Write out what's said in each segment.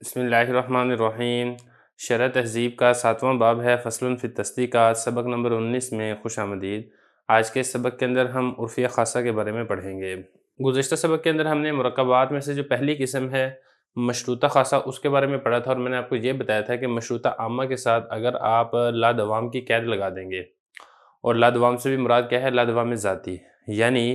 بسم اللہ الرحمن الرحیم۔ شرح تہذیب کا 7واں باب ہے فصل فی التصدیقات، سبق نمبر 19 میں خوش آمدید۔ آج کے سبق کے اندر ہم عرفیہ خاصہ کے بارے میں پڑھیں گے۔ گزشتہ سبق کے اندر ہم نے مرکبات میں سے جو پہلی قسم ہے مشروطہ خاصہ اس کے بارے میں پڑھا تھا، اور میں نے آپ کو یہ بتایا تھا کہ مشروطہ عامہ کے ساتھ اگر آپ لادوام کی قید لگا دیں گے، اور لادوام سے بھی مراد کیا ہے؟ لادوام ذاتی یعنی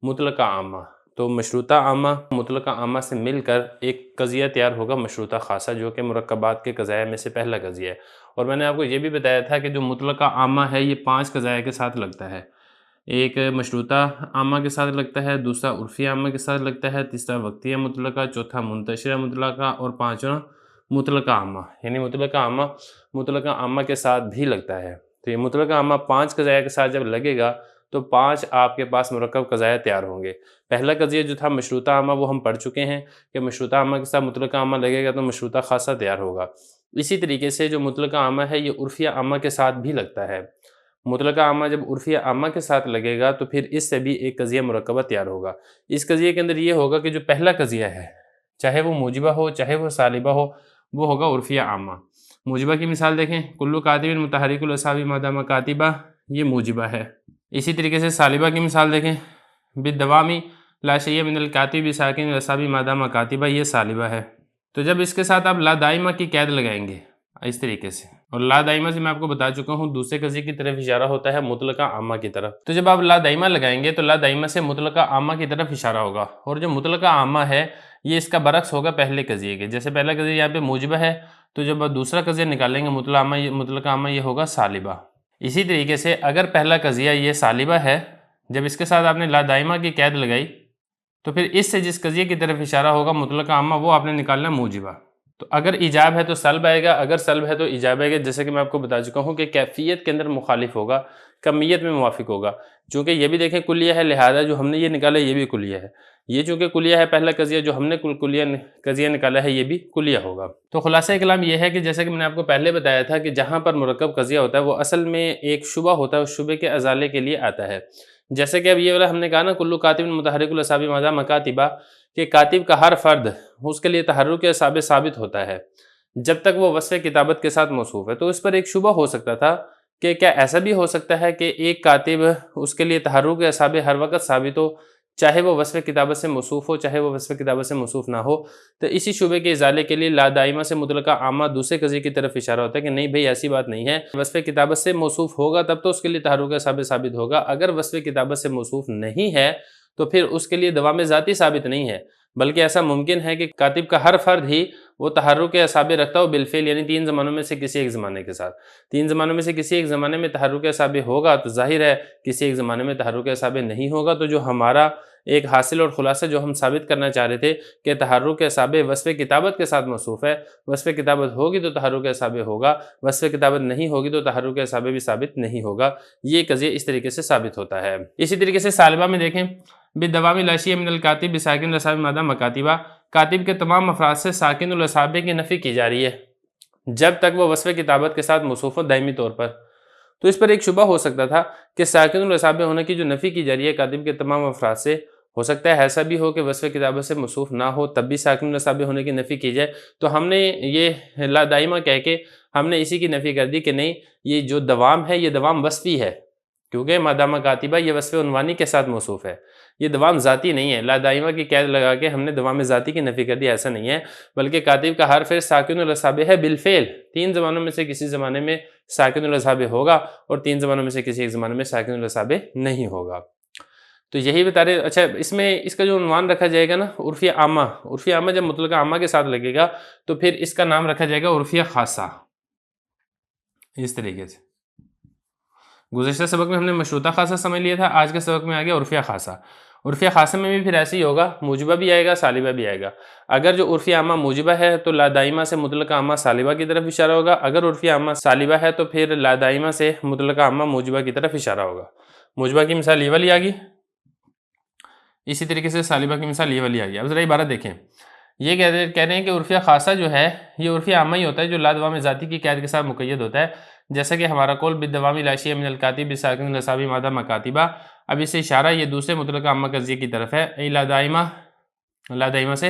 مطلقہ عامہ، تو مشروطہ عامہ مطلقہ عامہ سے مل کر ایک قضیہ تیار ہوگا مشروطہ خاصہ، جو کہ مرکبات کے قضایہ میں سے پہلا قضیہ ہے۔ اور میں نے آپ کو یہ بھی بتایا تھا کہ جو مطلقہ عامہ ہے یہ 5 قضایہ کے ساتھ لگتا ہے۔ ایک مشروطہ عامہ کے ساتھ لگتا ہے، دوسرا عرفی عامہ کے ساتھ لگتا ہے، تیسرا وقتیہ مطلقہ، چوتھا منتشرہ مطلقہ، اور پانچواں مطلقہ عامہ، یعنی مطلقہ عامہ مطلقہ عامہ کے ساتھ بھی لگتا ہے۔ تو یہ مطلقہ عامہ 5 قضایہ کے ساتھ جب لگے گا تو 5 آپ کے پاس مرکب قضایہ تیار ہوں گے۔ پہلا قضیہ جو تھا مشروطہ عامہ وہ ہم پڑھ چکے ہیں کہ مشروطہ عامہ کے ساتھ مطلقہ عامہ لگے گا تو مشروطہ خاصہ تیار ہوگا۔ اسی طریقے سے جو مطلقہ عامہ ہے یہ عرفیہ عامہ کے ساتھ بھی لگتا ہے۔ مطلقہ عامہ جب عرفیہ عامہ کے ساتھ لگے گا تو پھر اس سے بھی ایک قضیہ مرکبہ تیار ہوگا۔ اس قضیے کے اندر یہ ہوگا کہ جو پہلا قضیہ ہے چاہے وہ موجبہ ہو چاہے وہ سالبہ ہو، وہ ہوگا عرفیہ عامہ۔ موجبہ کی مثال دیکھیں، کلو کاتب متحرک الاصحاب ما دام کاتبہ، یہ موجبہ ہے۔ اسی طریقے سے سالبہ کی مثال دیکھیں، بالدوامی لا شیء من الکاتب ساکن الاصحاب ما دام کاتبہ، یہ سالبہ ہے۔ تو جب اس کے ساتھ آپ لا دائمہ کی قید لگائیں گے اس طریقے سے، اور لا دائمہ سے میں آپ کو بتا چکا ہوں دوسرے قضیے کی طرف اشارہ ہوتا ہے مطلقہ عامہ کی طرف، تو جب آپ لا دائمہ لگائیں گے تو لا دائمہ سے مطلقہ عامہ کی طرف اشارہ ہوگا، اور جو مطلقہ عامہ ہے یہ اس کا برعکس ہوگا پہلے قضیے کے۔ جیسے پہلا قضیہ یہاں پہ موجبہ ہے تو جب آپ دوسرا قضیہ نکالیں گے مطلقہ عامہ یہ ہوگا سالبہ۔ اسی طریقے سے اگر پہلا قضیہ یہ سالبہ ہے، جب اس کے ساتھ آپ نے لا دائمہ کی قید لگائی تو پھر اس سے جس قضیے کی طرف اشارہ ہوگا مطلقہ عامہ وہ آپ نے نکالنا موجبہ۔ تو اگر ایجاب ہے تو سلب آئے گا، اگر سلب ہے تو ایجاب آئے گا، جیسے کہ میں آپ کو بتا چکا ہوں کہ کیفیت کے اندر مخالف ہوگا، کمیت میں موافق ہوگا۔ چونکہ یہ بھی دیکھیں کلیہ ہے، لہذا جو ہم نے یہ نکالا یہ بھی کلیہ ہے، یہ چونکہ کلیہ ہے پہلا قضیہ، جو ہم نے کلیہ قضیہ نکالا ہے یہ بھی کلیہ ہوگا۔ تو خلاصہ کلام یہ ہے کہ جیسے کہ میں نے آپ کو پہلے بتایا تھا کہ جہاں پر مرکب قضیہ ہوتا ہے وہ اصل میں ایک شبہ ہوتا ہے، اس شبے کے ازالے کے لیے آتا ہے۔ جیسے کہ اب یہ والا ہم نے کہا نا کلو کاتب متحرک الاصحاب ما دام کاتبہ، کہ کاتب کا ہر فرد اس کے لیے تحرک اعصاب ثابت ہوتا ہے جب تک وہ وصف کتابت کے ساتھ موصوف ہے۔ تو اس پر ایک شبہ ہو سکتا تھا کہ کیا ایسا بھی ہو سکتا ہے کہ ایک کاتب اس کے لیے تحرک اعصاب ہر وقت ثابت ہو، چاہے وہ وصف کتابت سے موصوف ہو چاہے وہ وصف کتابت سے موصوف نہ ہو۔ تو اسی شبے کے ازالے کے لیے لا دائمہ سے مطلقہ عامہ دوسرے قضیے کی طرف اشارہ ہوتا ہے کہ نہیں بھئی ایسی بات نہیں ہے، وصف کتابت سے موصوف ہوگا تب تو اس کے لیے تحرک اعصاب ثابت ہوگا، اگر وصف کتابت سے موصوف نہیں ہے تو پھر اس کے لیے دوام ذاتی ثابت نہیں ہے، بلکہ ایسا ممکن ہے کہ کاتب کا ہر فرد ہی وہ تحرک اعصاب رکھتا ہو بالفعل، یعنی 3 زمانوں میں سے کسی ایک زمانے کے ساتھ۔ 3 زمانوں میں سے کسی ایک زمانے میں تحرک اعصاب ہوگا تو ظاہر ہے کسی ایک زمانے میں تحرک اعصاب نہیں ہوگا۔ تو جو ہمارا ایک حاصل اور خلاصہ جو ہم ثابت کرنا چاہ رہے تھے کہ تحرک اعصاب وصف کتابت کے ساتھ موصوف ہے، وصف کتابت ہوگی تو تحرک اعصاب ہوگا، وصف کتابت نہیں ہوگی تو تحرک اعصاب بھی ثابت نہیں ہوگا، یہ قضیہ اس طریقے سے ثابت ہوتا ہے۔ اسی طریقے سے سالبہ میں دیکھیں، بالدوام لا شیء من الکاتب بساکن الاصحاب ما دام کاتبہ، کاتب کے تمام افراد سے ساکن الاصحاب کی نفی کی جا رہی ہے جب تک وہ وصف کتابت کے ساتھ موصوف ہو دائمی طور پر۔ تو اس پر ایک شبہ ہو سکتا تھا کہ ساکن الاصحاب ہونے کی جو نفی کی جا رہی ہے کاتب کے تمام افراد سے، ہو سکتا ہے ایسا بھی ہو کہ وصف کتابت سے موصوف نہ ہو تب بھی ساکن الاصحاب ہونے کی نفی کی جائے۔ تو ہم نے یہ لا دائمہ کہہ کے ہم نے اسی کی نفی کر دی کہ نہیں، یہ جو دوام ہے یہ دوام وصفی ہے، کیونکہ ما دام کاتبہ یہ وصف عنوانی کے ساتھ موصوف ہے، یہ دوام ذاتی نہیں ہے۔ لا دائمہ کی قید لگا کے ہم نے دوام ذاتی کی نفی کر دی، ایسا نہیں ہے، بلکہ کاتب کا ہر فرد ساکن الاصحاب ہے بالفعل، 3 زمانوں میں سے کسی زمانے میں ساکن الاصحاب ہوگا اور 3 زمانوں میں سے کسی ایک زمانے میں ساکن الاصحاب نہیں ہوگا۔ تو یہی بتا رہے۔ اچھا، اس میں اس کا جو عنوان رکھا جائے گا نا عرفیہ عامہ، عرفیہ عامہ جب مطلقہ عامہ کے ساتھ لگے گا تو پھر اس کا نام رکھا جائے گا عرفیہ خاصہ، اس طریقے سے۔ گزشتہ سبق میں ہم نے مشروطہ خاصہ سمجھ لیا تھا، آج کے سبق میں آ گیا عرفیہ خاصہ۔ عرفیہ خاصہ میں بھی پھر ایسے ہی ہوگا، موجبہ بھی آئے گا سالبہ بھی آئے گا۔ اگر جو عرفیہ عامہ موجبہ ہے تو لا دائمہ سے مطلقہ عامہ سالبہ کی طرف اشارہ ہوگا، اگر عرفیہ عامہ سالبہ ہے تو پھر لا دائمہ سے مطلقہ عامہ موجبہ کی طرف اشارہ ہوگا۔ موجبہ کی مثال یہ والی آ گئی، اسی طریقے سے سالبہ کی مثال یہ والی آ گئی۔ اب ذرا عبارت دیکھیں، یہ کہہ رہے ہیں کہ عرفیہ خاصہ جو ہے یہ عرفیہ عامہ ہی ہوتا ہے جو لا دوام ذاتی کی قید کے ساتھ مقید ہوتا ہے، جیسا کہ ہمارا قول بالدوام لا شیء من الکاتب بساکن الاصحاب ما دام کاتبہ۔ اب اس سے اشارہ یہ دوسرے مطلقہ عامہ قضیے کی طرف ہے، لا دائمہ سے